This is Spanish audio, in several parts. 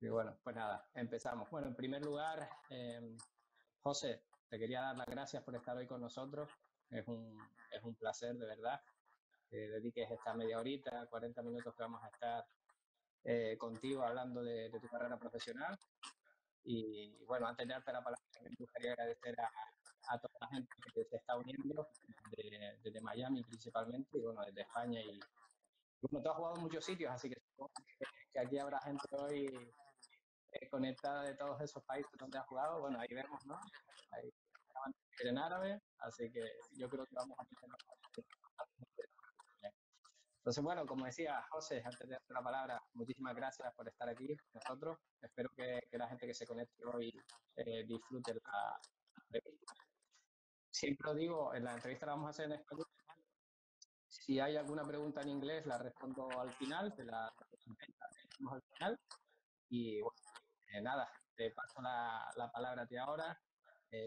Y bueno, pues nada, empezamos. Bueno, en primer lugar, José, te quería dar las gracias por estar hoy con nosotros. Es un placer, de verdad, que dediques esta media horita, 40 minutos que vamos a estar contigo hablando de tu carrera profesional. Y bueno, antes de darte la palabra, me gustaría agradecer a toda la gente que se está uniendo, desde Miami principalmente, y bueno, desde España. Y bueno, tú has jugado en muchos sitios, así que supongo que aquí habrá gente hoy conectada de todos esos países donde ha jugado. Bueno, ahí vemos, ¿no? Ahí en árabe, así que yo creo que vamos a tener bastante. Entonces, bueno, como decía José, antes de darte la palabra, muchísimas gracias por estar aquí con nosotros. Espero que la gente que se conecte hoy disfrute la entrevista. Siempre lo digo, en la entrevista la vamos a hacer en español. Si hay alguna pregunta en inglés, la respondo al final, hacemos al final. Y bueno, nada, te paso la palabra a ti ahora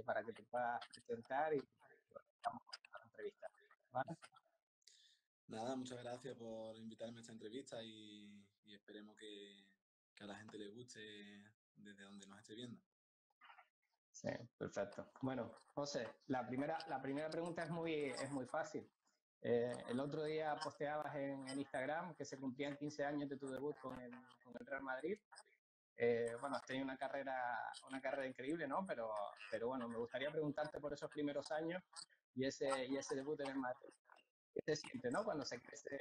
para que te puedas presentar y bueno, vamos a la entrevista. ¿Vale? Nada, muchas gracias por invitarme a esta entrevista y esperemos que a la gente le guste desde donde nos esté viendo. Sí, perfecto. Bueno, José, la primera pregunta es muy fácil. El otro día posteabas en Instagram que se cumplían 15 años de tu debut con el Real Madrid. Bueno, has tenido una carrera increíble, ¿no? Pero bueno, me gustaría preguntarte por esos primeros años y ese debut en el Madrid. ¿Qué se siente, no? Cuando se crece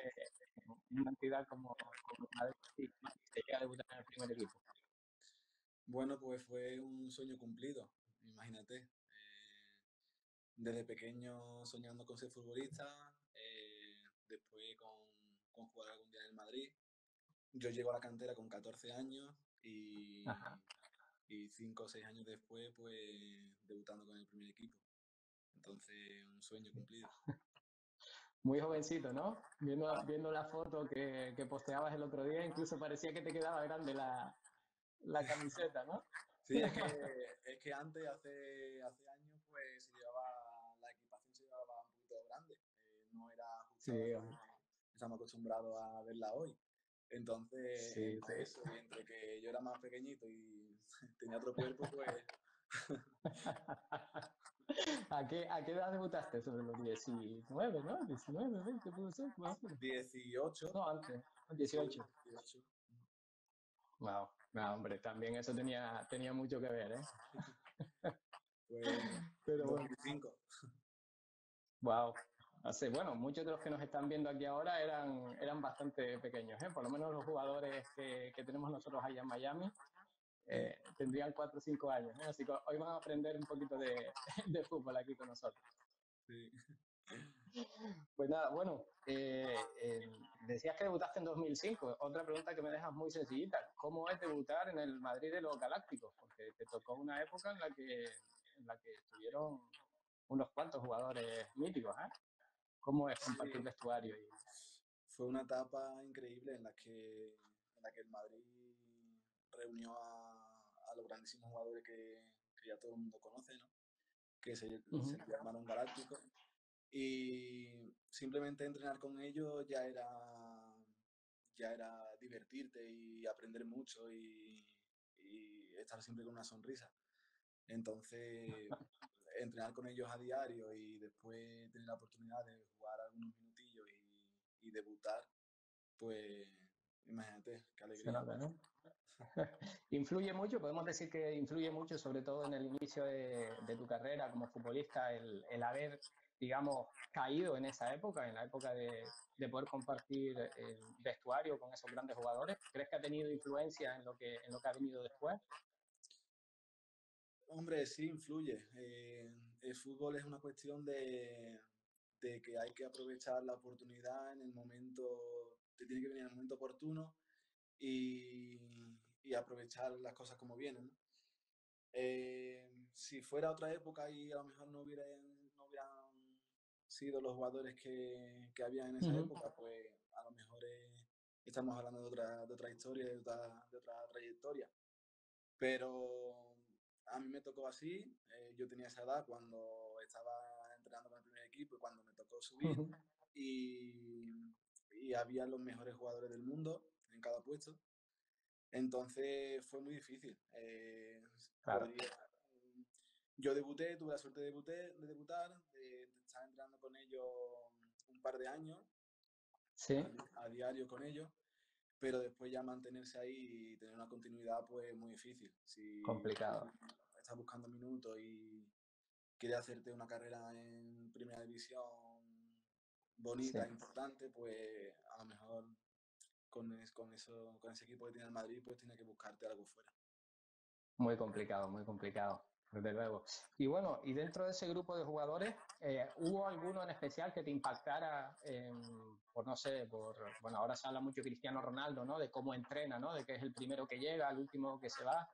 en una entidad como el Madrid y se llega a debutar en el primer equipo. Bueno, pues fue un sueño cumplido, imagínate. Desde pequeño soñando con ser futbolista, después con jugar algún día en el Madrid. Yo llego a la cantera con 14 años Ajá. y 5 o 6 años después, pues debutando con el primer equipo. Entonces, un sueño cumplido. Muy jovencito, ¿no? Viendo la foto que posteabas el otro día, incluso parecía que te quedaba grande la camiseta, ¿no? Sí, es que antes, hace años, pues la equipación se llevaba un poquito grande. No era ajustada Sí, como estamos acostumbrados a verla hoy. Entonces, sí, sí. entre eso y entre que yo era más pequeñito y tenía otro cuerpo, pues ¿A qué edad debutaste? Sobre los 19, ¿no? 19, 20, puede ser, más o menos. 18, No, antes, sí, 18. 18, Wow, no, hombre, también eso tenía mucho que ver, ¿eh? pues en Pero bueno, 2005. wow. Bueno, muchos de los que nos están viendo aquí ahora eran bastante pequeños, ¿eh? Por lo menos los jugadores que tenemos nosotros allá en Miami tendrían 4 o 5 años, ¿eh? Así que hoy van a aprender un poquito de, de fútbol aquí con nosotros. Sí. Pues nada, bueno, decías que debutaste en 2005. Otra pregunta que me dejas muy sencillita. ¿Cómo es debutar en el Madrid de los Galácticos? Porque te tocó una época en la que estuvieron unos cuantos jugadores míticos, ¿eh? ¿Cómo es compartir Sí, vestuario? fue una etapa increíble en la que el Madrid reunió a los grandísimos jugadores que ya todo el mundo conoce, ¿no? Que se Ujú. llamaron Galácticos. Y simplemente entrenar con ellos ya era divertirte y aprender mucho y estar siempre con una sonrisa. Entonces, entrenar con ellos a diario y después tener la oportunidad de jugar algunos minutillos y debutar, pues imagínate, qué Se alegría. nota, ¿no? Influye mucho, podemos decir que influye mucho, sobre todo en el inicio de tu carrera como futbolista, el haber, digamos, caído en esa época, en la época de poder compartir el vestuario con esos grandes jugadores. ¿Crees que ha tenido influencia en lo que ha venido después? Hombre, sí influye. El fútbol es una cuestión de que hay que aprovechar la oportunidad en el momento, te tiene que venir en el momento oportuno y aprovechar las cosas como vienen, ¿no? Si fuera otra época y a lo mejor no hubieran sido los jugadores que había en esa Ujú. época, pues a lo mejor estamos hablando de otra historia, de otra trayectoria. Pero a mí me tocó así, yo tenía esa edad cuando estaba entrenando con el primer equipo y cuando me tocó subir Ujú. y había los mejores jugadores del mundo en cada puesto Entonces fue muy difícil. Claro. Yo debuté, tuve la suerte de debutar, de estar entrenando con ellos un par de años, Sí, a diario con ellos, pero después ya mantenerse ahí y tener una continuidad, pues muy difícil. Si complicado. estás buscando minutos y quieres hacerte una carrera en primera división Sí. bonita, importante, pues a lo mejor con ese equipo que tiene el Madrid, pues tienes que buscarte algo fuera. Muy complicado, desde luego. Y bueno, y dentro de ese grupo de jugadores, ¿hubo alguno en especial que te impactara, por no sé, bueno, ahora se habla mucho de Cristiano Ronaldo, ¿no? De cómo entrena, ¿no? De que es el primero que llega, el último que se va.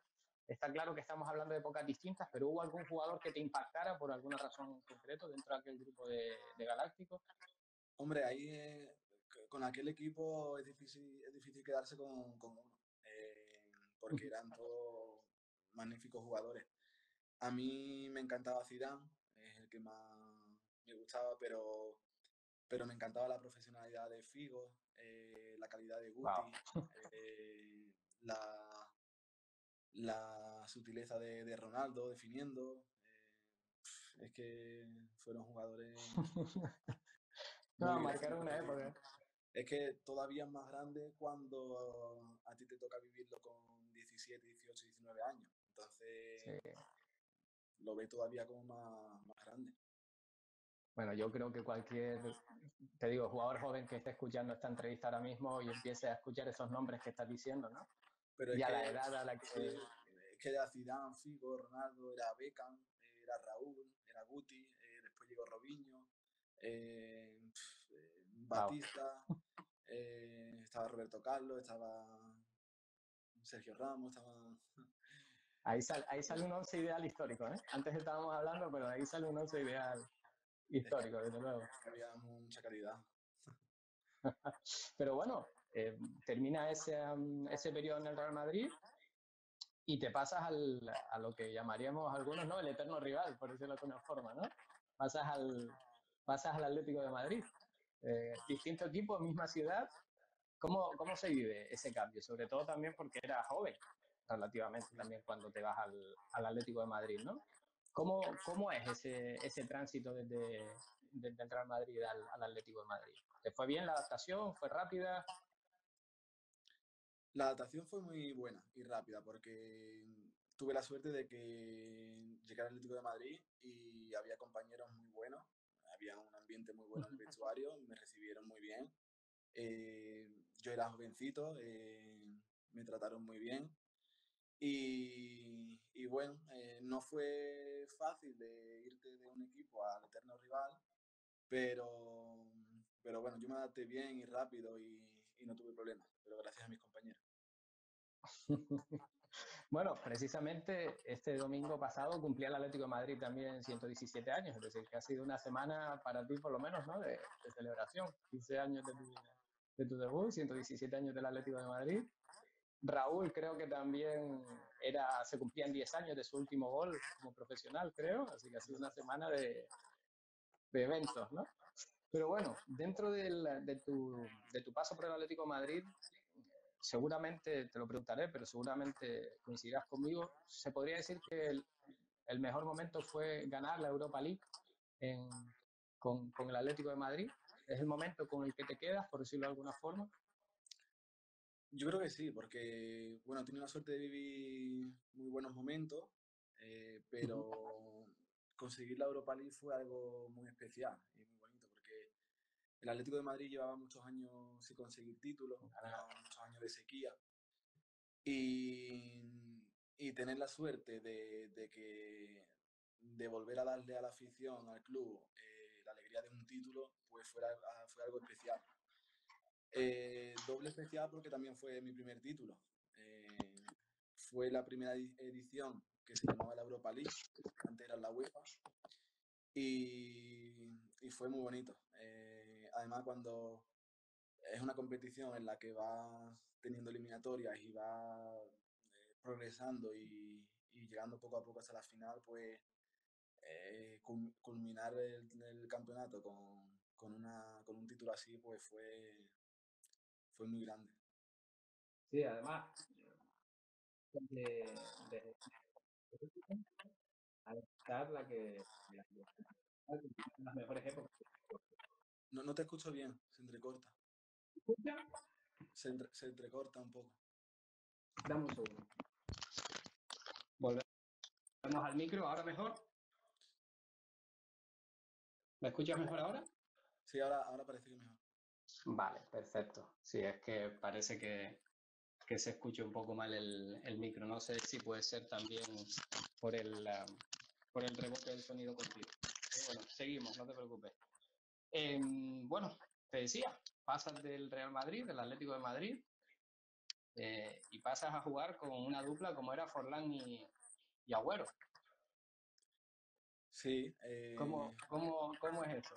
Está claro que estamos hablando de épocas distintas, pero ¿hubo algún jugador que te impactara por alguna razón concreta dentro de aquel grupo de Galácticos? Hombre, ahí con aquel equipo es difícil quedarse con uno, porque eran todos magníficos jugadores. A mí me encantaba Zidane, es el que más me gustaba, pero me encantaba la profesionalidad de Figo, la calidad de Wow. Guti, eh, la, la sutileza de Ronaldo definiendo. Es que fueron jugadores No, muy grandes. marcaron una época. Es que todavía es más grande cuando a ti te toca vivirlo con 17, 18, 19 años. Sí. Entonces lo ve todavía como más grande. Bueno, yo creo que te digo, jugador joven que esté escuchando esta entrevista ahora mismo y empiece a escuchar esos nombres que estás diciendo, ¿no? Pero Y a la edad a la sí, que... es que era Zidane, Figo, Ronaldo, era Beckham, era Raúl, era Guti, después llegó Robinho, Wow. Batista, estaba Roberto Carlos, estaba Sergio Ramos, estaba... Ahí sale un once ideal histórico, ¿eh? Antes estábamos hablando, pero ahí sale un once ideal Es que histórico, desde luego. había mucha calidad. Pero bueno, termina ese periodo en el Real Madrid y te pasas a lo que llamaríamos algunos, ¿no? El eterno rival, por decirlo de alguna forma, ¿no? Pasas pasas al Atlético de Madrid. Distinto equipo, misma ciudad. ¿Cómo se vive ese cambio? Sobre todo también porque eras joven, relativamente, también cuando te vas al Atlético de Madrid, ¿no? ¿Cómo es ese tránsito desde el Real Madrid al Atlético de Madrid? ¿Te fue bien la adaptación? ¿Fue rápida? La adaptación fue muy buena y rápida porque tuve la suerte de que llegué al Atlético de Madrid y había compañeros muy buenos, había un ambiente muy bueno en el vestuario, me recibieron muy bien. Yo era jovencito, me trataron muy bien y bueno, no fue fácil de irte de un equipo al eterno rival, pero bueno, yo me adapté bien y rápido y no tuve problemas, pero gracias a mis compañeros. Bueno, precisamente este domingo pasado cumplía el Atlético de Madrid también 117 años, es decir, que ha sido una semana para ti por lo menos, ¿no? De celebración. 15 años de tu debut, 117 años del Atlético de Madrid. Raúl creo que también se cumplían 10 años de su último gol como profesional, creo, así que ha sido una semana de eventos, ¿no? Pero bueno, dentro de tu paso por el Atlético de Madrid, seguramente, te lo preguntaré, pero seguramente coincidirás conmigo, se podría decir que el mejor momento fue ganar la Europa League con el Atlético de Madrid. Es el momento con el que te quedas, por decirlo de alguna forma. Yo creo que sí, porque, bueno, he tenido la suerte de vivir muy buenos momentos, Uh -huh. pero conseguir la Europa League fue algo muy especial y muy bonito, porque el Atlético de Madrid llevaba muchos años sin conseguir títulos, llevaba muchos años de sequía, y tener la suerte de volver a darle a la afición, al club, la alegría de un título, pues fue algo especial. Doble especial porque también fue mi primer título. Fue la primera edición que se llamaba la Europa League, antes era la UEFA, y fue muy bonito. Además, cuando es una competición en la que vas teniendo eliminatorias y vas progresando y llegando poco a poco hasta la final, pues culminar el campeonato con un título así, pues fue muy grande. Sí, además, de adaptar las mejores épocas. No te escucho bien, se entrecorta. ¿Escucha? Se entrecorta un poco. Dame un segundo. Volvemos al micro, ahora mejor. ¿Me escuchas mejor ahora? Sí, ahora parece que mejor. Vale, perfecto. Sí, es que parece que se escuche un poco mal el micro. No sé si puede ser también por el rebote del sonido contigo. Pero bueno, seguimos, no te preocupes. Bueno, te decía, pasas del Real Madrid, del Atlético de Madrid, y pasas a jugar con una dupla como era Forlán y Agüero. Sí. ¿Cómo es eso?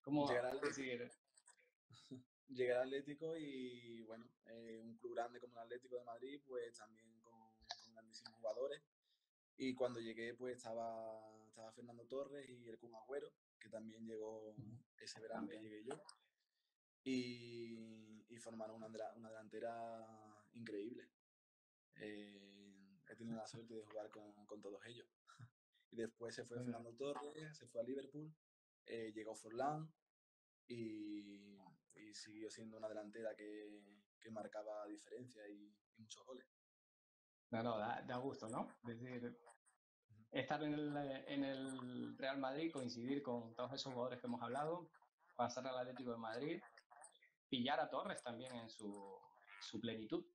¿Cómo decir? Llegué al Atlético y, bueno, un club grande como el Atlético de Madrid, pues también con grandísimos jugadores. Y cuando llegué, pues estaba Fernando Torres y el Kun Agüero, que también llegó ese verano que llegué yo. Y formaron una delantera increíble. He tenido la suerte de jugar con todos ellos. Y después se fue Fernando Torres, se fue a Liverpool, llegó Forlán y siguió siendo una delantera que marcaba diferencia y muchos goles. No, da gusto, ¿no? Es decir, estar en el Real Madrid, coincidir con todos esos jugadores que hemos hablado, pasar al Atlético de Madrid, pillar a Torres también en su plenitud.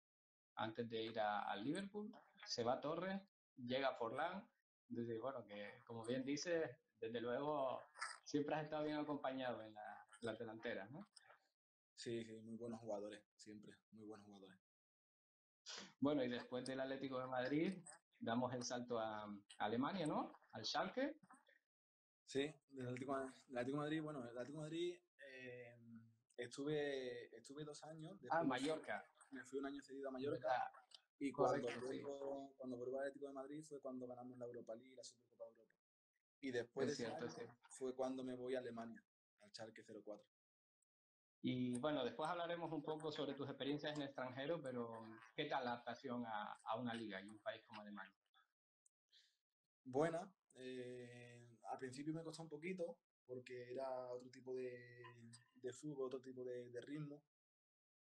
Antes de ir al Liverpool, se va Torres, llega Forlán. Entonces, bueno, que como bien dices, desde luego siempre has estado bien acompañado en las delanteras, ¿no? Sí, muy buenos jugadores, siempre, muy buenos jugadores. Bueno, y después del Atlético de Madrid, damos el salto a Alemania, ¿no? Al Schalke. Sí, del Atlético de Madrid, bueno, el Atlético de Madrid estuve 2 años, después Mallorca. Me fui un año cedido a Mallorca. ¿Verdad? Y Correcto, cuando vuelvo al Atlético de Madrid fue cuando ganamos la Europa League y la Supercopa de Europa. Y después de es ese cierto, año fue cuando me voy a Alemania, al Schalke 04. Y bueno, después hablaremos un poco sobre tus experiencias en el extranjero, pero ¿qué tal la adaptación a una liga y un país como Alemania? Buena. Al principio me costó un poquito porque era otro tipo de fútbol, otro tipo de ritmo,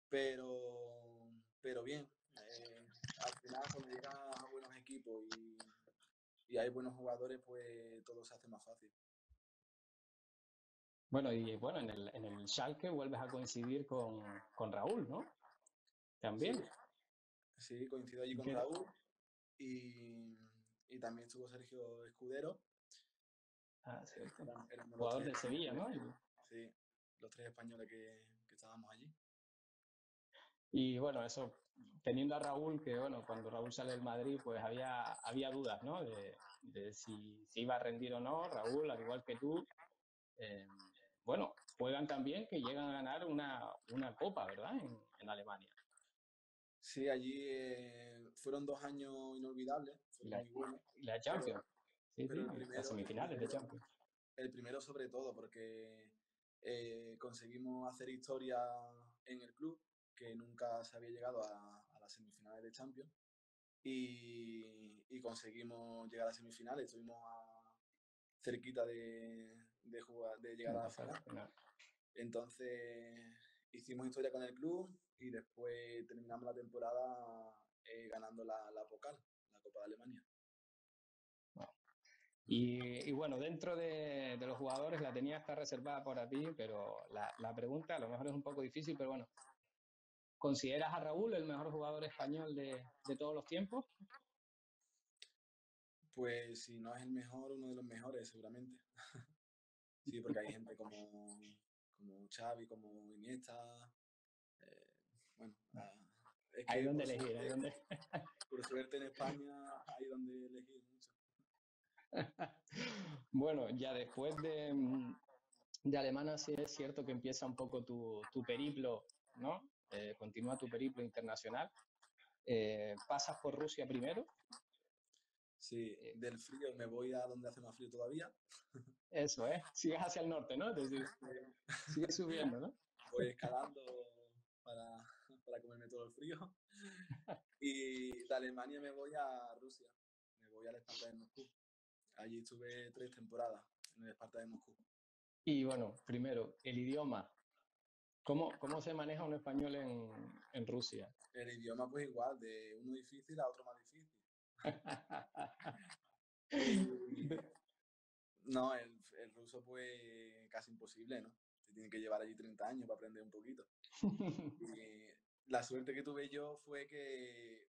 pero bien. Al final, cuando llegas a buenos equipos y hay buenos jugadores, pues todo se hace más fácil. Bueno, y bueno, en el Schalke vuelves a coincidir con Raúl, ¿no? También. Sí, coincido allí con Raúl y también estuvo Sergio Escudero. Cierto. Éramos los Jugador tres del Sevilla, ¿no? Sí, los tres españoles que estábamos allí. Y bueno, eso, teniendo a Raúl, que bueno, cuando Raúl sale del Madrid, pues había dudas, ¿no? De si iba a rendir o no. Raúl, al igual que tú, bueno, juegan también que llegan a ganar una copa, ¿verdad? En Alemania. Sí, allí fueron 2 años inolvidables, fueron muy buenos. La Champions. Sí, Pero las semifinales de Champions. El primero sobre todo, porque conseguimos hacer historia en el club, que nunca se había llegado a las semifinales de Champions. Y conseguimos llegar a las semifinales, estuvimos cerquita de jugar, de llegar a la final. Entonces hicimos historia con el club y después terminamos la temporada ganando la Pokal, la Copa de Alemania. Y bueno, dentro de los jugadores la tenía esta reservada para ti, pero la pregunta a lo mejor es un poco difícil, pero bueno, ¿consideras a Raúl el mejor jugador español de todos los tiempos? Pues si no es el mejor, uno de los mejores seguramente. Sí, porque hay gente como Xavi, como Iniesta. Bueno, es Hay que donde elegir, hay donde... por suerte en España hay donde elegir mucho. Bueno, ya después de Alemania sí es cierto que empieza un poco tu periplo, ¿no? Continúa tu periplo internacional. Pasas por Rusia primero. Sí, del frío me voy a donde hace más frío todavía. Eso, sigues hacia el norte, ¿no? Es decir, sigues subiendo, ¿no? Voy escalando para comerme todo el frío. Y de Alemania me voy a Rusia, me voy al Sparta de Moscú. Allí estuve 3 temporadas en el Sparta de Moscú. Y bueno, primero, el idioma. ¿Cómo se maneja un español en Rusia? El idioma pues igual, de uno difícil a otro más difícil. Y no, el ruso pues casi imposible, ¿no? Se tiene que llevar allí 30 años para aprender un poquito. Y la suerte que tuve yo fue que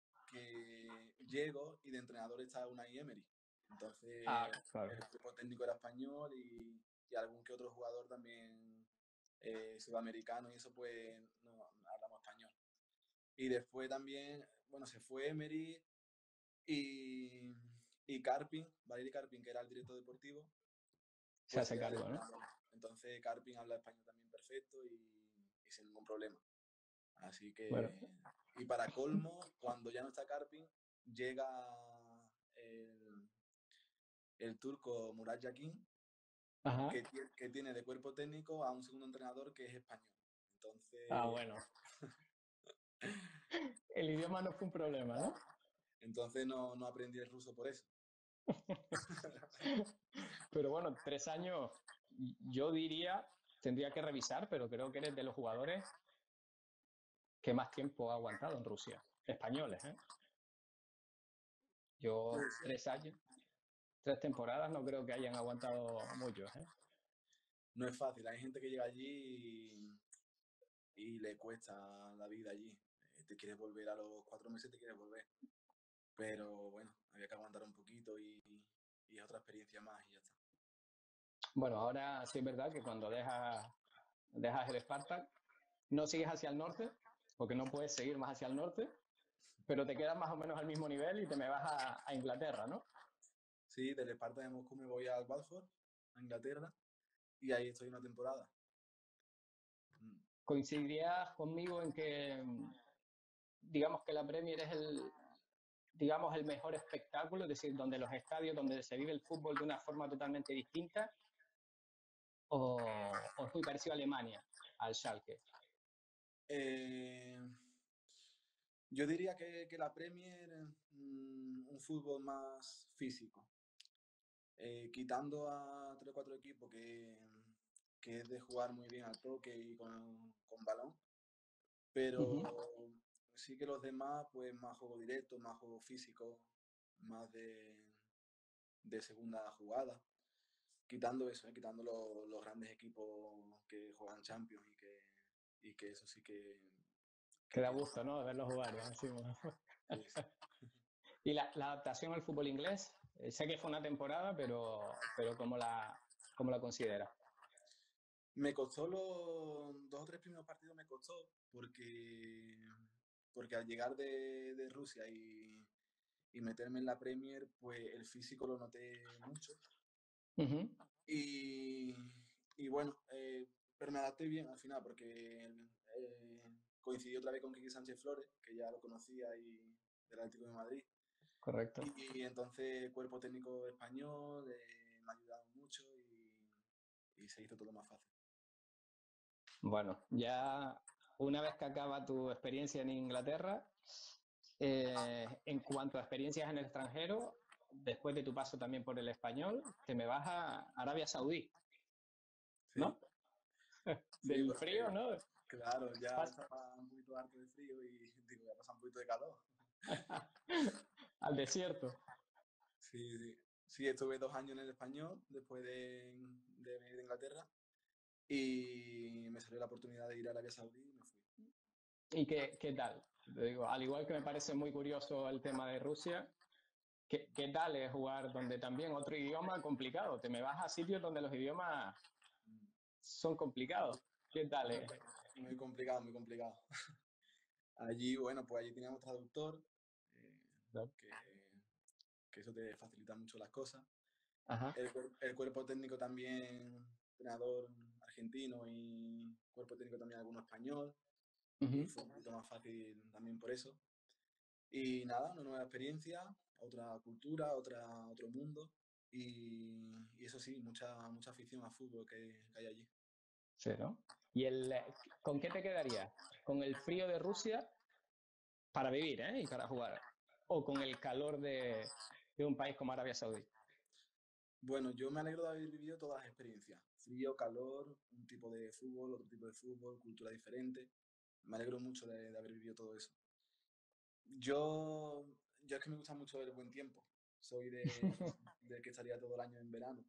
llego y de entrenador está Unai Emery. Entonces, claro. el equipo técnico era español y algún que otro jugador también sudamericano y eso pues no hablamos español. Y después también, bueno, se fue Emery y Karpin, Valery Karpin, que era el director deportivo, Se pues hace se queda de cargo, ¿no? entrenador. Entonces Karpin habla español también perfecto y sin ningún problema. Así Bueno, que, y para colmo, cuando ya no está Karpin, llega el turco Murat Yakin, ajá. que tiene de cuerpo técnico a un segundo entrenador que es español. Entonces, Bueno. El idioma no fue un problema, ¿no? entonces no aprendí el ruso por eso. Pero bueno, 3 años, yo diría, tendría que revisar, pero creo que eres de los jugadores que más tiempo ha aguantado en Rusia. Españoles, ¿eh? Yo Puede ser. 3 años, 3 temporadas no creo que hayan aguantado muchos, ¿eh? No es fácil, hay gente que llega allí y le cuesta la vida allí. Te quieres volver a los 4 meses, te quieres volver. Pero bueno, había que aguantar un poquito y es otra experiencia más y ya está. Bueno, ahora sí es verdad que cuando dejas el Spartak, no sigues hacia el norte, porque no puedes seguir más hacia el norte, pero te quedas más o menos al mismo nivel y te me vas a Inglaterra, ¿no? Sí, del Sparta de Moscú me voy al Watford, a Inglaterra, y ahí estoy una temporada. ¿Coincidirías conmigo en que, digamos que la Premier es digamos, el mejor espectáculo, es decir, donde los estadios, donde se vive el fútbol de una forma totalmente distinta, o es muy parecido a Alemania, al Schalke? Eh, yo diría que la Premier, un fútbol más físico, quitando a 3 o 4 equipos que es de jugar muy bien al toque y con balón, pero sí que los demás, pues más juego directo, más juego físico, más de segunda jugada. Quitando eso, quitando los grandes equipos que juegan Champions y que eso sí Que que da tiene. gusto, ¿no? De verlos jugar, encima. Sí, sí. ¿Y la adaptación al fútbol inglés? Sé que fue una temporada, pero ¿cómo la consideras? Me costó los 2 o 3 primeros partidos, me costó porque al llegar de Rusia y meterme en la Premier, pues el físico lo noté mucho. Uh-huh. Y, y bueno, pero me adapté bien al final porque coincidí otra vez con Quique Sánchez Flores, que ya lo conocía y del Atlético de Madrid. Correcto. Y entonces cuerpo técnico español me ha ayudado mucho y se hizo todo más fácil. Bueno, ya una vez que acaba tu experiencia en Inglaterra, en cuanto a experiencias en el extranjero, después de tu paso también por el español, te me vas a Arabia Saudí, Sí, ¿no? sí, Del frío, porque ¿no? claro, ya Vas estaba un poquito harto de frío y digo, ya pasa un poquito de calor. al desierto. Sí, sí. Sí, estuve 2 años en el español después de venir de Inglaterra y me salió la oportunidad de ir a Arabia Saudí y me fui. ¿Y qué tal? Te digo, al igual que me parece muy curioso el tema de Rusia, ¿qué tal es jugar donde también otro idioma complicado? Te me vas a sitios donde los idiomas Mm. son complicados. ¿Qué tal Muy, es? muy complicado, muy complicado. Allí, bueno, pues allí teníamos traductor, eh, ¿No? que eso te facilita mucho las cosas. Ajá. El cuerpo técnico también, entrenador argentino y cuerpo técnico también alguno español. Y Uh-huh. fue un poquito más fácil también por eso. Y nada, una nueva experiencia, otra cultura, otro mundo. Y eso sí, mucha afición al fútbol que hay allí. Sí, ¿no? ¿Y con qué te quedarías? ¿Con el frío de Rusia para vivir, y para jugar? ¿O con el calor de un país como Arabia Saudí? Bueno, yo me alegro de haber vivido todas las experiencias. Frío, calor, un tipo de fútbol, otro tipo de fútbol, cultura diferente. Me alegro mucho de haber vivido todo eso. Yo, yo es que me gusta mucho el buen tiempo. Soy de que estaría todo el año en verano.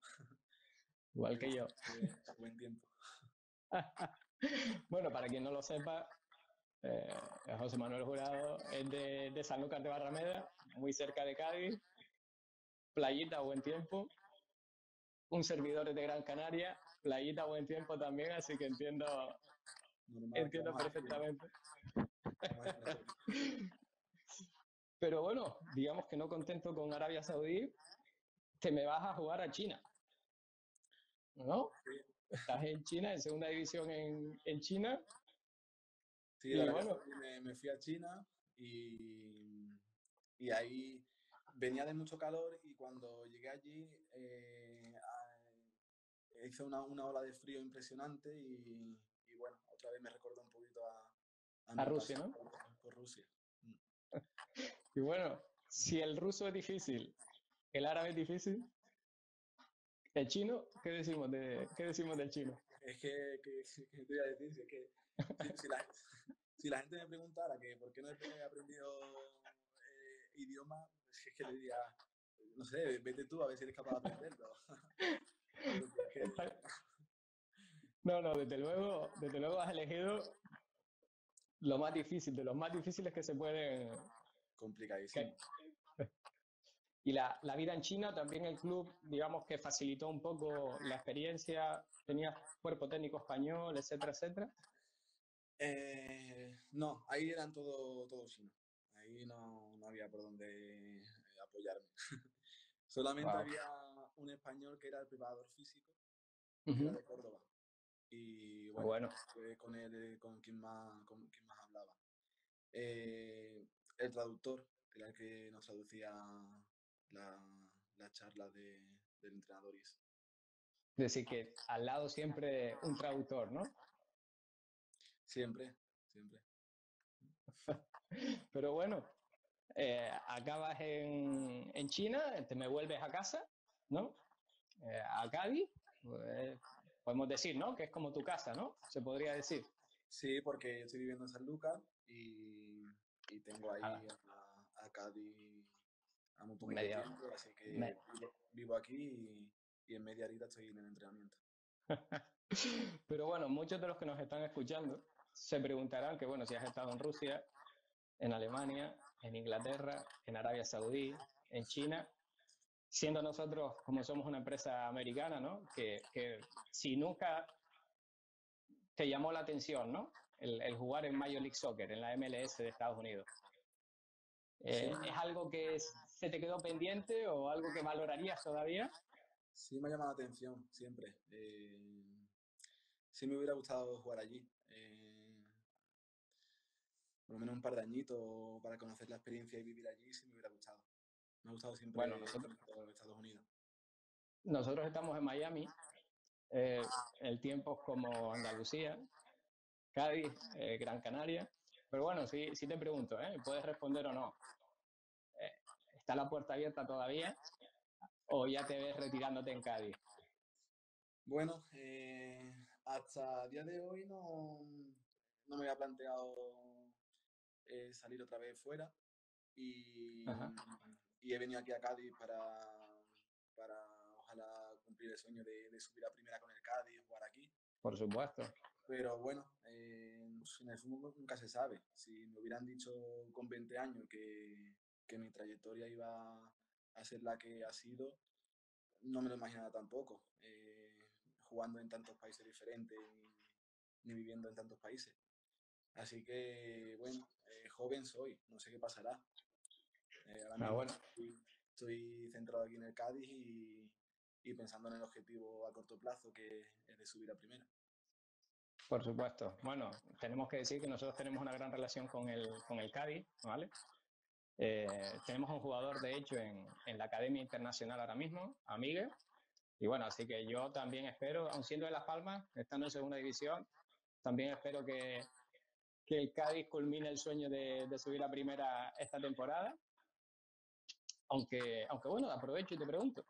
Igual Me que gusta yo. mucho el buen tiempo. Bueno, para quien no lo sepa, José Manuel Jurado es de Sanlúcar de Barrameda, muy cerca de Cádiz, playita, buen tiempo. Un servidor es de Gran Canaria, playita, buen tiempo también, así que Normal, ¿qué entiendo vamos a decir, no? perfectamente. ¿Qué vamos a decir nosotros? Pero bueno, digamos que no contento con Arabia Saudí, te me vas a jugar a China, ¿no? Sí, Estás en China, en segunda división en China, sí, de y Arabia bueno, Saudí me fui a China y ahí venía de mucho calor y cuando llegué allí hizo una ola de frío impresionante y bueno, otra vez me recordó un poquito a a mi Rusia, pasión ¿no? por Rusia. Mm. Y bueno, si el ruso es difícil, el árabe es difícil, el chino, qué decimos del chino? Es que te voy a decir, si es que si la, si la gente me preguntara que por qué no he aprendido idioma, es que le diría, no sé, vete tú a ver si eres capaz de aprenderlo. Porque es que No, no, desde luego has elegido lo más difícil, de los más difíciles que se pueden. complicadísimo. Que, y la vida en China, también el club, digamos que facilitó un poco la experiencia, tenías cuerpo técnico español, etcétera, etcétera. No, ahí eran todo chino. Ahí no había por dónde apoyarme. Solamente Wow. había un español que era el preparador físico, que era Uh-huh. de Córdoba. Y bueno, Bueno, fue con él con quien más hablaba. El traductor era el que nos traducía la, la charla del entrenador. es decir, que al lado siempre un traductor, ¿no? Siempre, siempre. Pero bueno, acabas en China, te me vuelves a casa, ¿no? A Cádiz, pues, podemos decir, ¿no? Que es como tu casa, ¿no? Se podría decir. Sí, porque estoy viviendo en San Lucas y tengo Nada, ahí a Cádiz a muy poquito media, tiempo, así que me- vivo aquí y en media horita estoy en el entrenamiento. Pero bueno, muchos de los que nos están escuchando se preguntarán que, bueno, si has estado en Rusia, en Alemania, en Inglaterra, en Arabia Saudí, en China, siendo nosotros, como somos una empresa americana, ¿no? Que si nunca te llamó la atención, ¿no? El jugar en Major League Soccer, en la MLS de Estados Unidos. Sí, ¿Es algo que se te quedó pendiente o algo que valorarías todavía? sí me ha llamado la atención siempre. Sí me hubiera gustado jugar allí. Por lo menos un par de añitos para conocer la experiencia y vivir allí, sí me hubiera gustado. Me ha gustado Bueno, siempre Estados Unidos. nosotros estamos en Miami, el tiempo es como Andalucía, Cádiz, Gran Canaria. Pero bueno, sí te pregunto, ¿puedes responder o no? Eh, ¿Está la puerta abierta todavía o ya te ves retirándote en Cádiz? Bueno, hasta día de hoy no me había planteado salir otra vez fuera Ajá, y he venido aquí a Cádiz para ojalá cumplir el sueño de subir a primera con el Cádiz, jugar aquí. por supuesto. Pero bueno, en el fútbol nunca se sabe. Si me hubieran dicho con 20 años que mi trayectoria iba a ser la que ha sido, no me lo imaginaba tampoco. Jugando en tantos países diferentes ni viviendo en tantos países. Así que, bueno, joven soy, no sé qué pasará. Ahora Ah, mismo bueno, estoy centrado aquí en el Cádiz y pensando en el objetivo a corto plazo que es de subir a primera. por supuesto. Bueno, tenemos que decir que nosotros tenemos una gran relación con el Cádiz, ¿vale? Tenemos un jugador, de hecho, en la Academia Internacional ahora mismo, Amigue. Y bueno, así que yo también espero, aun siendo de Las Palmas, estando en segunda división, También espero que el Cádiz culmine el sueño de subir a primera esta temporada. Aunque bueno, aprovecho y te pregunto.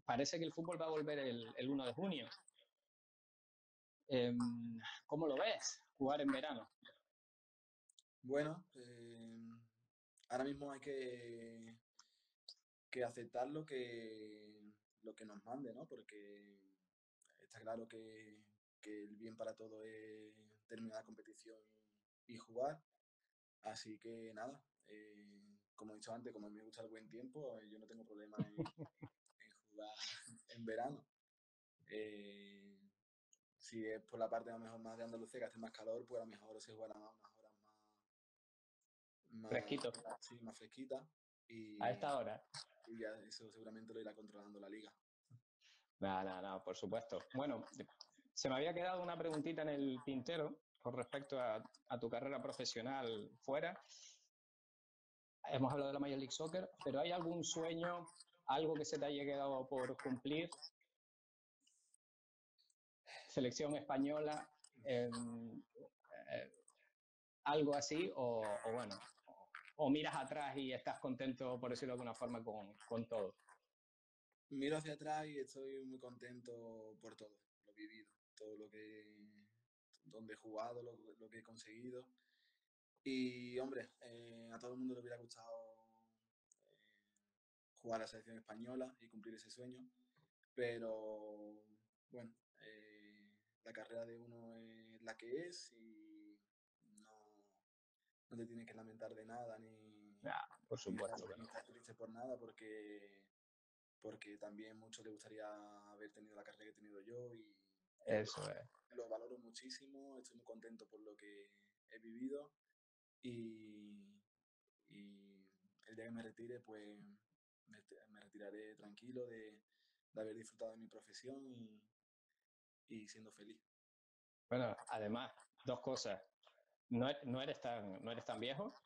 Parece que el fútbol va a volver el 1 de junio. ¿Cómo lo ves, jugar en verano? Bueno, ahora mismo hay que aceptar lo que nos mande, ¿no? Porque está claro que el bien para todo es terminar la competición y jugar. Así que nada, como he dicho antes, como a mí me gusta el buen tiempo, yo no tengo problema en jugar en verano. Eh, si es por la parte a lo mejor más de Andalucía, que hace más calor, pues a lo mejor se jugará unas horas Fresquito, sí, más fresquitas a esta y, hora. y ya eso seguramente lo irá controlando la liga. No, por supuesto. Bueno, se me había quedado una preguntita en el tintero con respecto a tu carrera profesional fuera. Hemos hablado de la Major League Soccer, pero ¿hay algún sueño, algo que se te haya quedado por cumplir? Selección española, algo así, o bueno, o miras atrás y estás contento, por decirlo de alguna forma, con todo. Miro hacia atrás y estoy muy contento por todo, lo vivido, todo donde he jugado, lo que he conseguido. Y hombre, a todo el mundo le hubiera gustado jugar a la selección española y cumplir ese sueño, pero bueno, la carrera de uno es la que es y no te tienes que lamentar de nada Por supuesto que ni no. estar triste por nada porque también mucho le gustaría haber tenido la carrera que he tenido yo y Eso es. lo valoro muchísimo, estoy muy contento por lo que he vivido y, y el día que me retire pues me retiraré tranquilo de haber disfrutado de mi profesión y siendo feliz. Bueno, además, dos cosas. No eres tan viejo.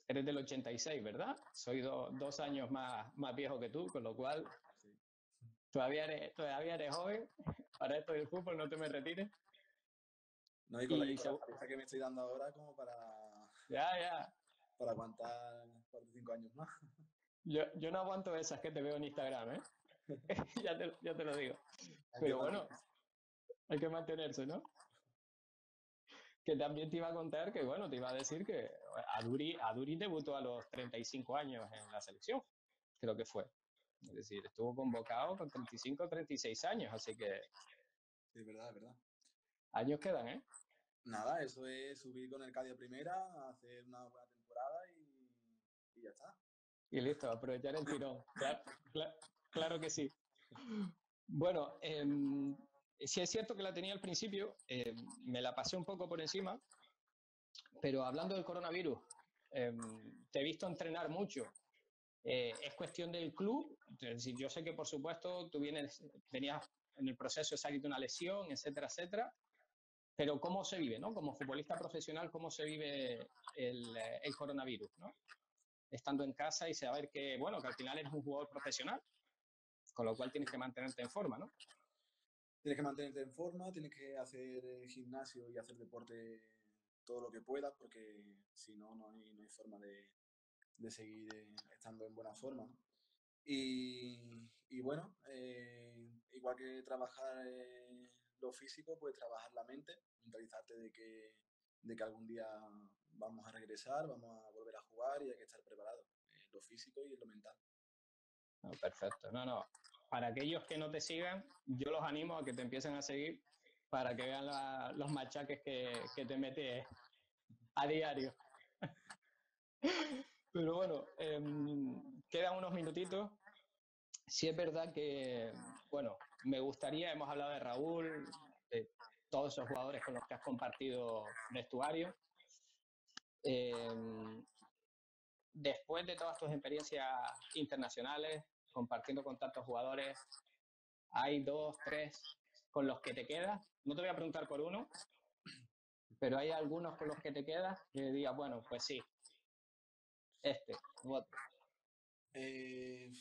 Eres del 86, ¿verdad? Soy 2 años más viejo que tú, con lo cual Sí. todavía eres joven. Para esto del fútbol no te me retires. No, y Y con la paliza que me estoy dando ahora como ya. para aguantar 4 o 5 años más. Yo no aguanto esas que te veo en Instagram, ¿eh? Ya te lo digo. Hay que Pero bueno, mantenerse. hay que mantenerse, ¿no? Que también te iba a contar que, bueno, te iba a decir que Aduri debutó a los 35 años en la selección, creo que fue. Es decir, estuvo convocado con 35 o 36 años, así que Sí, es verdad, es verdad. años quedan, ¿eh? Nada, eso es subir con el Cádiz a primera, hacer una buena temporada y ya está. Y listo, aprovechar el tirón. Claro que sí. Bueno, sí es cierto que la tenía al principio, me la pasé un poco por encima, pero hablando del coronavirus, te he visto entrenar mucho. Es cuestión del club. Es decir, yo sé que, por supuesto, venías en el proceso de salir de una lesión, etcétera, etcétera. Pero ¿cómo se vive, no? Como futbolista profesional, ¿cómo se vive el coronavirus, no? Estando en casa y saber que, bueno, que al final eres un jugador profesional, con lo cual tienes que mantenerte en forma, ¿no? Tienes que mantenerte en forma, tienes que hacer gimnasio y hacer deporte todo lo que puedas, porque si no, no hay forma de seguir estando en buena forma, ¿no? Y bueno, igual que trabajar lo físico, pues trabajar la mente, mentalizarte de que algún día vamos a regresar, vamos a volver a jugar y hay que estar preparado, lo físico y lo mental. No, perfecto. No. Para aquellos que no te sigan, yo los animo a que te empiecen a seguir para que vean los machaques que te metes a diario. Pero bueno, quedan unos minutitos. Sí es verdad que, bueno, me gustaría, hemos hablado de Raúl, de todos esos jugadores con los que has compartido vestuario. Eh, Después de todas tus experiencias internacionales, compartiendo con tantos jugadores, hay dos, tres con los que te quedas. No te voy a preguntar por uno, pero hay algunos con los que te quedas que digas, bueno, pues sí, u otro. Eh,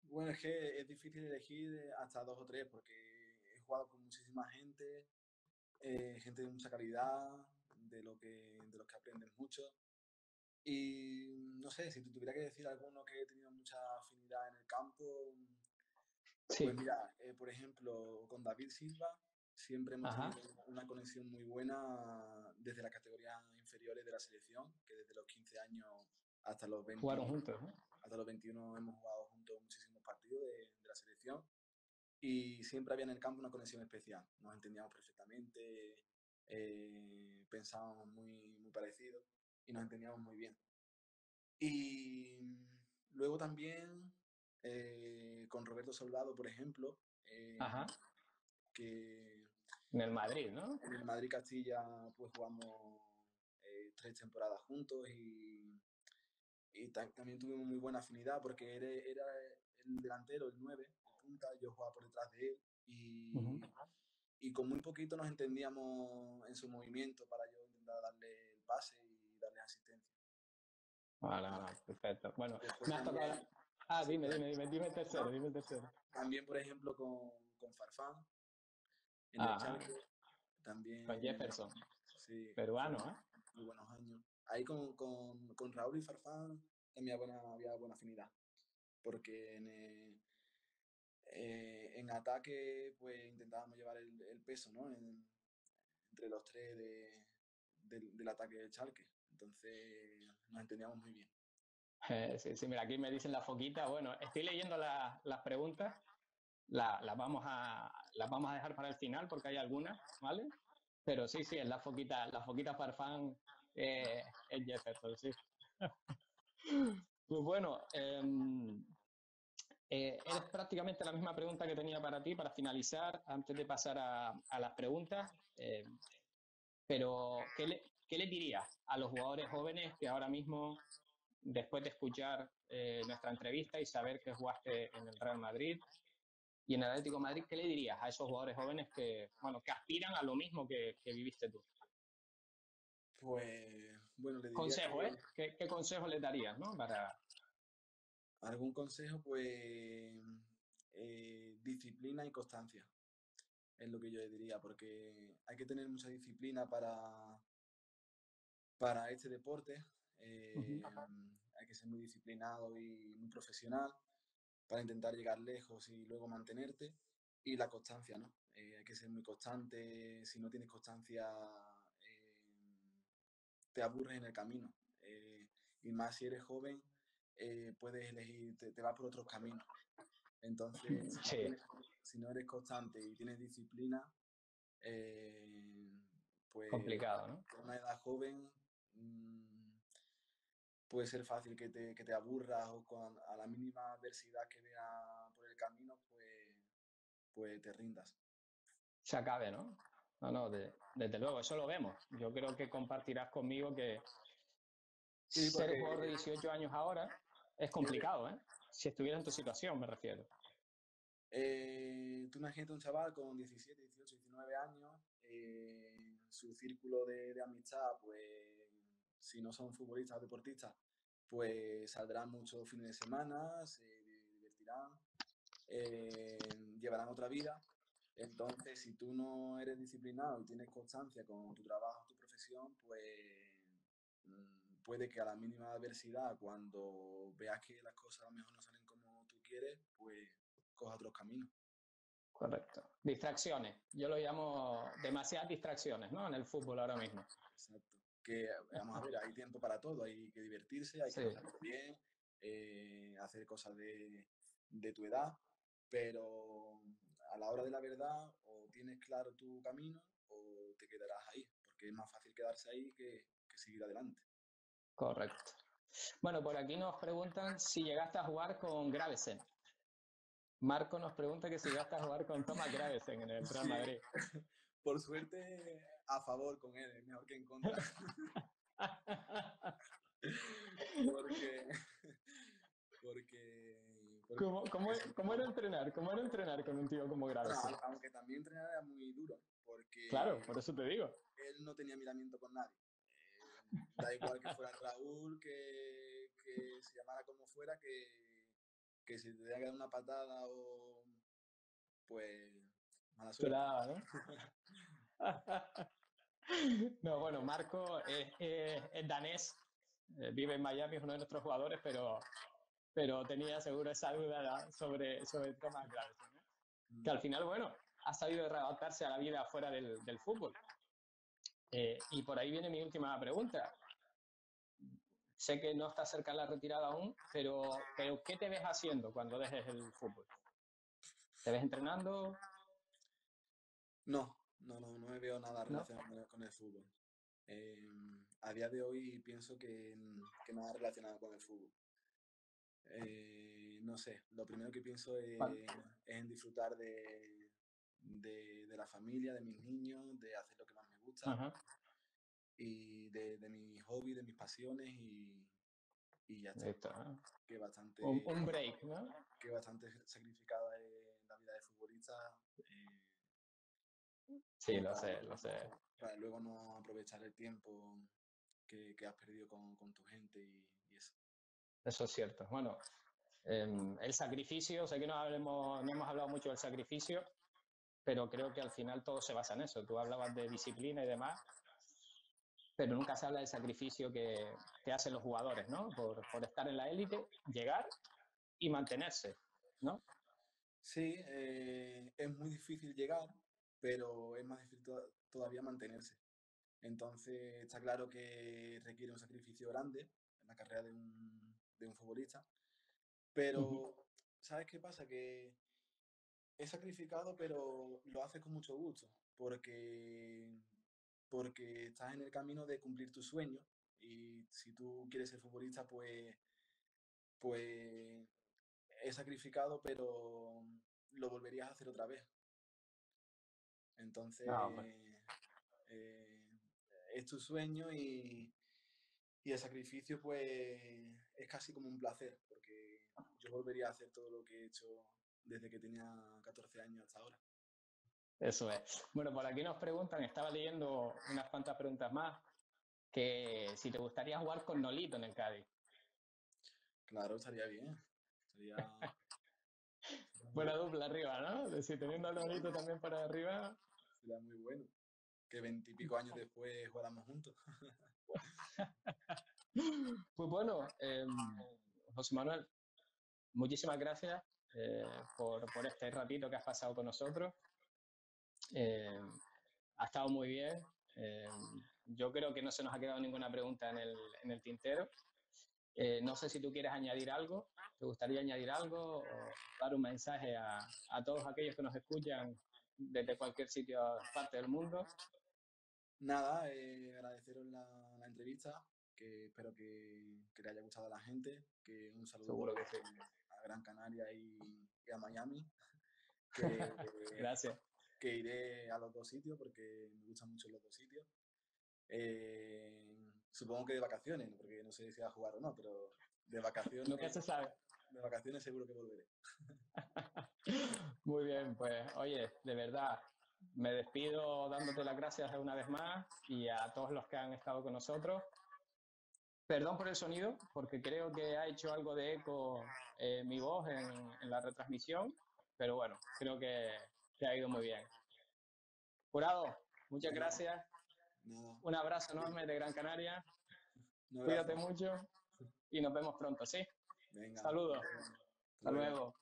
bueno, es que es difícil elegir hasta 2 o 3 porque he jugado con muchísima gente gente de mucha calidad, de los que aprendes mucho. Y no sé, si tú tuviera que decir alguno que he tenido mucha afinidad en el campo, pues Sí. mira, por ejemplo, con David Silva siempre hemos Ajá. tenido una conexión muy buena desde las categorías inferiores de la selección, que desde los 15 años hasta los Jugaron 21, juntos, ¿no? hasta los 21 hemos jugado juntos muchísimos partidos de la selección y siempre había en el campo una conexión especial. Nos entendíamos perfectamente, pensábamos muy parecidos y nos entendíamos muy bien. Y luego también con Roberto Soldado, por ejemplo, Ajá. que En el Madrid, ¿no? en el Madrid Castilla pues jugamos 3 temporadas juntos y también tuvimos muy buena afinidad porque era el delantero, el 9, el punta, yo jugaba por detrás de él Uh-huh. y con muy poquito nos entendíamos en su movimiento para yo intentar darle el pase y darle asistencia. Vale, vale, perfecto. Bueno, Después me has tocado... también, Ah, sí, dime el tercero, ¿no? dime el tercero. También, por ejemplo, con Farfán en el Ajá, Chalque, con también, Jefferson, sí, peruano, fueron ¿eh? muy buenos años. Ahí con Raúl y Farfán también había buena afinidad, porque en ataque pues intentábamos llevar el peso, ¿no? Entre los tres del ataque del Chalque. Entonces nos entendíamos muy bien. Sí, sí, mira, aquí me dicen la foquita. Bueno, estoy leyendo las preguntas, las vamos a dejar para el final porque hay algunas, ¿vale? Pero sí, sí, es la foquita Farfán, es Jefferson, sí. Pues bueno, eres prácticamente la misma pregunta que tenía para ti para finalizar, antes de pasar a las preguntas. Pero, ¿qué le dirías a los jugadores jóvenes que ahora mismo, después de escuchar nuestra entrevista y saber que jugaste en el Real Madrid y en el Atlético de Madrid, qué le dirías a esos jugadores jóvenes que, bueno, que aspiran a lo mismo que viviste tú? Pues bueno, le diría Consejo, ¿eh? que ¿Qué consejo les darías, no? Para... algún consejo, pues disciplina y constancia es lo que yo le diría, porque hay que tener mucha disciplina para este deporte. Uh-huh. Hay que ser muy disciplinado y muy profesional para intentar llegar lejos y luego mantenerte. Y la constancia, ¿no? Hay que ser muy constante. Si no tienes constancia, te aburres en el camino. Y más si eres joven, puedes elegir, te vas por otros caminos. Entonces, Sí, si no eres constante y tienes disciplina, eh, pues complicado, ¿no? a una edad joven puede ser fácil que te aburras o a la mínima adversidad que veas por el camino, pues te rindas. Se acabe, ¿no? No, no, desde luego, eso lo vemos. Yo creo que compartirás conmigo que Sí, ser porque jugador de 18 años ahora es complicado, ¿eh? Si estuviera en tu situación, me refiero. tú imagínate un chaval con 17, 18, 19 años, su círculo de amistad, pues si no son futbolistas o deportistas, pues saldrán muchos fines de semana, se divertirán, llevarán otra vida. Entonces, si tú no eres disciplinado y tienes constancia con tu trabajo, tu profesión, pues puede que a la mínima adversidad, cuando veas que las cosas a lo mejor no salen como tú quieres, pues coja otros caminos. Correcto. Distracciones. Yo lo llamo demasiadas distracciones, ¿no? En el fútbol ahora mismo. Exacto. Que vamos a ver, hay tiempo para todo, hay que divertirse, hay que Sí, pasarlo bien, hacer cosas de tu edad, pero a la hora de la verdad o tienes claro tu camino o te quedarás ahí, porque es más fácil quedarse ahí que seguir adelante. correcto. Bueno, por aquí nos preguntan si llegaste a jugar con Gravesen. Marco nos pregunta que si llegaste a jugar con Thomas Gravesen en el Real Sí, Madrid. por suerte a favor con él, es mejor que en contra. porque, porque ¿Cómo era entrenar? ¿Cómo era entrenar con un tío como bueno, Gravesen? aunque también entrenar era muy duro, Claro, porque por eso te digo. él no tenía miramiento con nadie. Da igual que fuera Raúl, que se llamara como fuera, que si te tenía que dar una patada o pues mala Te suerte. la, ¿no? No, bueno, Marco es danés, vive en Miami, es uno de nuestros jugadores, pero tenía seguro esa duda sobre Thomas Gravesen, ¿no? Que al final, bueno, ha sabido readaptarse a la vida fuera del fútbol. Y por ahí viene mi última pregunta. Sé que no estás cerca de la retirada aún, pero ¿qué te ves haciendo cuando dejes el fútbol? ¿Te ves entrenando? No me veo nada ¿No? relacionado con el fútbol. A día de hoy pienso que nada relacionado con el fútbol. No sé, lo primero que pienso Vale. es en disfrutar de la familia, de mis niños, de hacer lo que más me gusta Ajá. y de mis hobbies, de mis pasiones y ya está. Listo, ¿no? Que Un break, ¿no? bastante sacrificada es la vida de futbolista eh, Sí, como lo sé, lo sé. para luego no aprovechar el tiempo que has perdido con tu gente y eso. Eso es cierto. Bueno, el sacrificio, sé que no hemos hablado mucho del sacrificio, pero creo que al final todo se basa en eso. Tú hablabas de disciplina y demás, pero nunca se habla del sacrificio que hacen los jugadores, ¿no? Por estar en la élite, llegar y mantenerse, ¿no? Sí, es muy difícil llegar, pero es más difícil todavía mantenerse. Entonces está claro que requiere un sacrificio grande en la carrera de un futbolista, Uh -huh. pero ¿sabes qué pasa? Que es sacrificado, pero lo haces con mucho gusto, porque estás en el camino de cumplir tu sueño y si tú quieres ser futbolista, pues es sacrificado, pero lo volverías a hacer otra vez. No, pues, Entonces, eh, es tu sueño y el sacrificio pues es casi como un placer, porque yo volvería a hacer todo lo que he hecho desde que tenía 14 años hasta ahora. eso es. Bueno, por aquí nos preguntan, estaba leyendo unas cuantas preguntas más, que si te gustaría jugar con Nolito en el Cádiz. Claro, estaría bien. Sería muy Buena bueno. dupla arriba, ¿no? Si teniendo a Nolito también para arriba. Sería muy bueno. Que 20 y pico años después jugáramos juntos. Pues bueno, José Manuel, muchísimas gracias por este ratito que has pasado con nosotros. Eh, ha estado muy bien. Yo creo que no se nos ha quedado ninguna pregunta en el tintero. No sé si tú quieres añadir algo, te gustaría añadir algo o dar un mensaje a todos aquellos que nos escuchan desde cualquier sitio, parte del mundo. Nada, agradeceros la entrevista, que espero que le haya gustado a la gente, que un Seguro saludo que sí. a Gran Canaria y a Miami, que, Gracias. que iré a los dos sitios porque me gustan mucho los dos sitios. Supongo que de vacaciones, porque no sé si va a jugar o no, pero Nunca se sabe. de vacaciones seguro que volveré. Muy bien, pues oye, de verdad, me despido dándote las gracias una vez más y a todos los que han estado con nosotros. Perdón por el sonido, porque creo que ha hecho algo de eco mi voz en la retransmisión, pero bueno, creo que ha ido muy bien. Jurado, muchas Venga, gracias. nada, Un abrazo enorme de Gran Canaria. un abrazo. Cuídate mucho y nos vemos pronto, ¿sí? Venga, Saludos. hasta Hasta luego. luego.